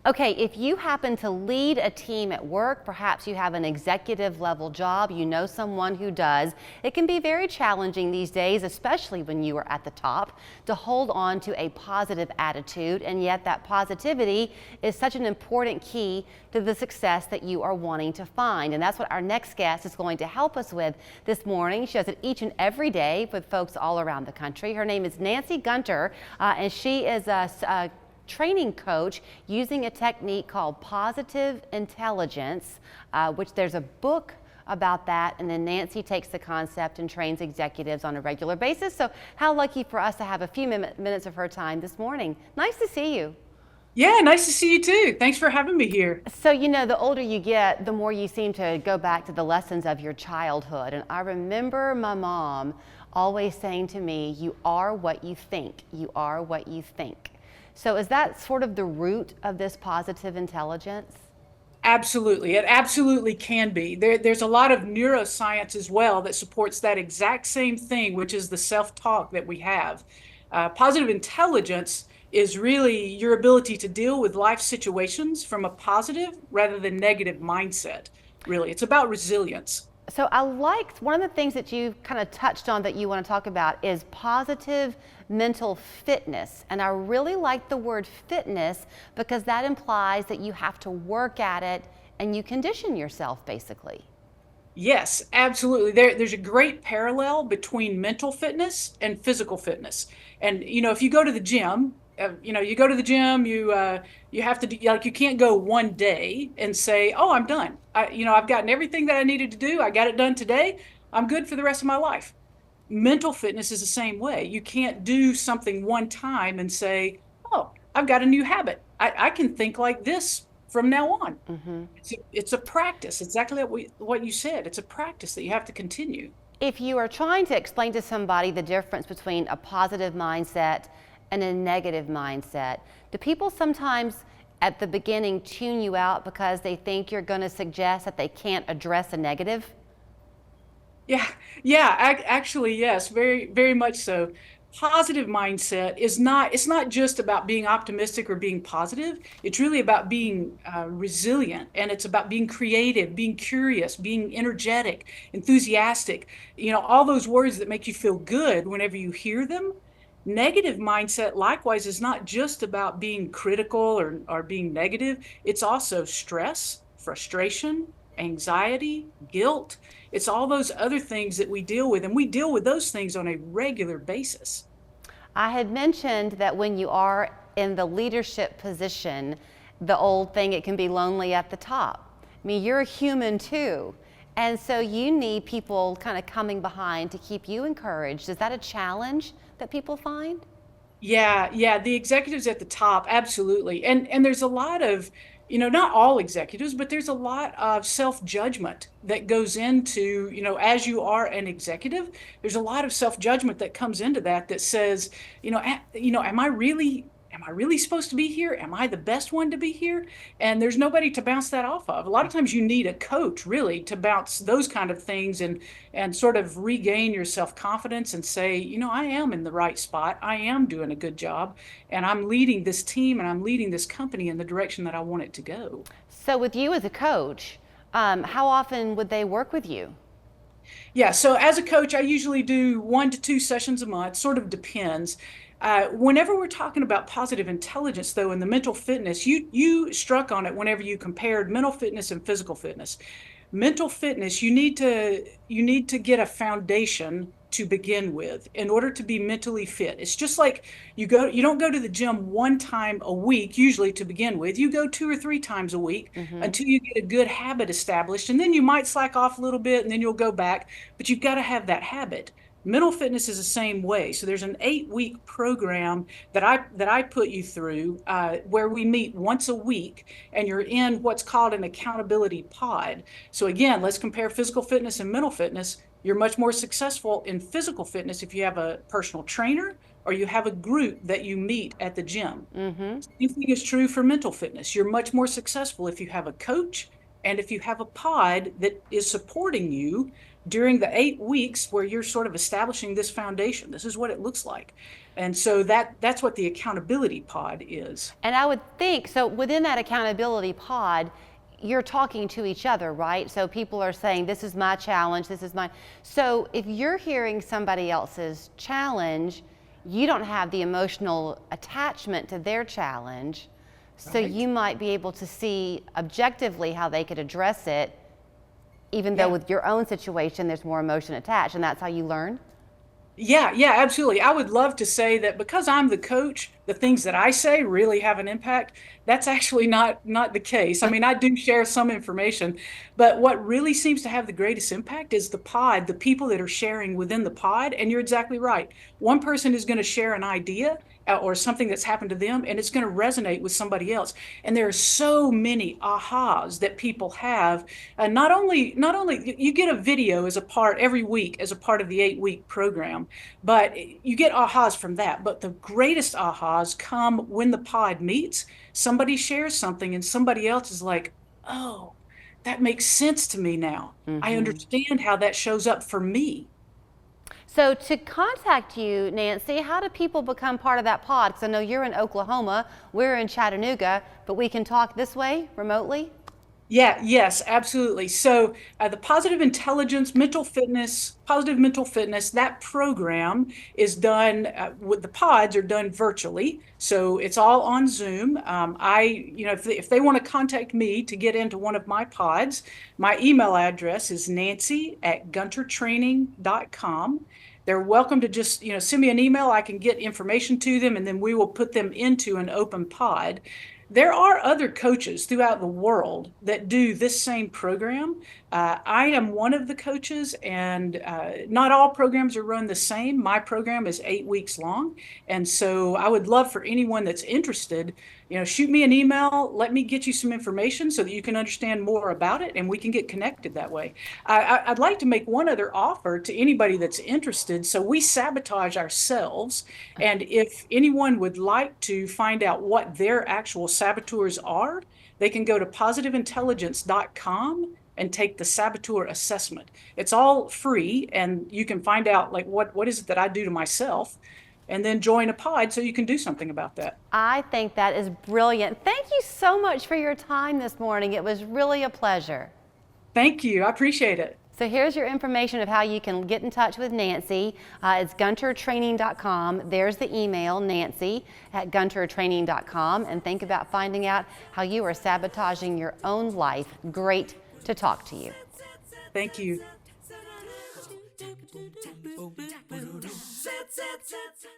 Okay, if you happen to lead a team at work, perhaps you have an executive level job, you know someone who does, it can be very challenging these days, especially when you are at the top, to hold on to a positive attitude. And yet that positivity is such an important key to the success that you are wanting to find. And that's what our next guest is going to help us with this morning. She does it each and every day with folks all around the country. Her name is Nancy Gunter, and she is a training coach using a technique called positive intelligence, which there's a book about that, and then Nancy takes the concept and trains executives on a regular basis. So how lucky for us to have a few minutes of her time this morning. Nice to see you. Yeah, nice to see you too. Thanks for having me here. So, you know, the older you get, the more you seem to go back to the lessons of your childhood. And I remember my mom always saying to me, you are what you think. You are what you think. So is that sort of the root of this positive intelligence? Absolutely. It absolutely can be. There's a lot of neuroscience as well that supports that exact same thing, which is the self-talk that we have. Positive intelligence is really your ability to deal with life situations from a positive rather than negative mindset. Really, it's about resilience. So I liked one of the things that you kind of touched on that you want to talk about is positive mental fitness. And I really like the word fitness because that implies that you have to work at it and you condition yourself basically. Yes, absolutely. There's a great parallel between mental fitness and physical fitness. And if you go to the gym, you go to the gym, you have to do, like you can't go one day and say, "Oh, I'm done. I've gotten everything that I needed to do. I got it done today. I'm good for the rest of my life." Mental fitness is the same way. You can't do something one time and say, "Oh, I've got a new habit. I can think like this from now on." It's a practice. Exactly what you said. It's a practice that you have to continue. If you are trying to explain to somebody the difference between a positive mindset and a negative mindset, do people sometimes at the beginning tune you out because they think you're going to suggest that they can't address a negative? Yeah, yeah, actually, yes, very, very much so. Positive mindset it's not just about being optimistic or being positive. It's really about being resilient, and it's about being creative, being curious, being energetic, enthusiastic, all those words that make you feel good whenever you hear them. Negative mindset, likewise, is not just about being critical or being negative. It's also stress, frustration, anxiety, guilt. It's all those other things that we deal with, and we deal with those things on a regular basis. I had mentioned that when you are in the leadership position, the old thing, it can be lonely at the top. I mean, you're a human too. And so you need people kind of coming behind to keep you encouraged. Is that a challenge that people find? Yeah, yeah, the executives at the top, absolutely. And there's a lot of, not all executives, but there's a lot of self-judgment that goes into, as you are an executive, there's a lot of self-judgment that comes into that says, am I really supposed to be here? Am I the best one to be here? And there's nobody to bounce that off of. A lot of times you need a coach really to bounce those kind of things and sort of regain your self-confidence and say, I am in the right spot. I am doing a good job, and I'm leading this team and I'm leading this company in the direction that I want it to go. So with you as a coach, how often would they work with you? Yeah, so as a coach, I usually do 1 to 2 sessions a month, sort of depends. Whenever we're talking about positive intelligence, though, and the mental fitness, you struck on it whenever you compared mental fitness and physical fitness. Mental fitness, you need to get a foundation to begin with in order to be mentally fit. It's just like you don't go to the gym one time a week usually to begin with. You go 2 or 3 times a week until you get a good habit established, and then you might slack off a little bit and then you'll go back, but you've got to have that habit. Mental fitness is the same way. So there's an 8-week program that I put you through where we meet once a week, and you're in what's called an accountability pod. So again, let's compare physical fitness and mental fitness. You're much more successful in physical fitness if you have a personal trainer or you have a group that you meet at the gym. Same thing is true for mental fitness. You're much more successful if you have a coach and if you have a pod that is supporting you during the 8 weeks where you're sort of establishing this foundation. This is what it looks like. And so that's what the accountability pod is. And I would think, so within that accountability pod, you're talking to each other, right? So people are saying, this is my challenge, this is my. So if you're hearing somebody else's challenge, you don't have the emotional attachment to their challenge. So Right. you might be able to see objectively how they could address it, even though Yeah. with your own situation, there's more emotion attached, and that's how you learn? Yeah, yeah, absolutely. I would love to say that because I'm the coach, the things that I say really have an impact. That's actually not the case. I mean, I do share some information, but what really seems to have the greatest impact is the pod, the people that are sharing within the pod. And you're exactly right. One person is going to share an idea or something that's happened to them, and it's going to resonate with somebody else. And there are so many ahas that people have. Not only you get a video as a part every week as a part of the 8 week program, but you get ahas from that. But the greatest ahas come when the pod meets. Somebody shares something, and somebody else is like, "Oh, that makes sense to me now. I Mm-hmm. understand how that shows up for me." So to contact you, Nancy, how do people become part of that pod? Because I know you're in Oklahoma, we're in Chattanooga, but we can talk this way remotely? Yeah, yes, absolutely. So the positive mental fitness, that program is done with the pods are done virtually. So it's all on Zoom. If they want to contact me to get into one of my pods, my email address is nancy@guntertraining.com. They're welcome to just, send me an email. I can get information to them, and then we will put them into an open pod. There are other coaches throughout the world that do this same program. I am one of the coaches, and not all programs are run the same. My program is 8 weeks long. And so I would love for anyone that's interested, shoot me an email, let me get you some information so that you can understand more about it and we can get connected that way. I'd like to make one other offer to anybody that's interested. So we sabotage ourselves. And if anyone would like to find out what their actual saboteurs are, they can go to positiveintelligence.com and take the saboteur assessment. It's all free, and you can find out like what is it that I do to myself, and then join a pod so you can do something about that. I think that is brilliant. Thank you so much for your time this morning. It was really a pleasure. Thank you. I appreciate it. So here's your information of how you can get in touch with Nancy. It's guntertraining.com. There's the email, nancy@guntertraining.com. And think about finding out how you are sabotaging your own life. Great to talk to you. Thank you.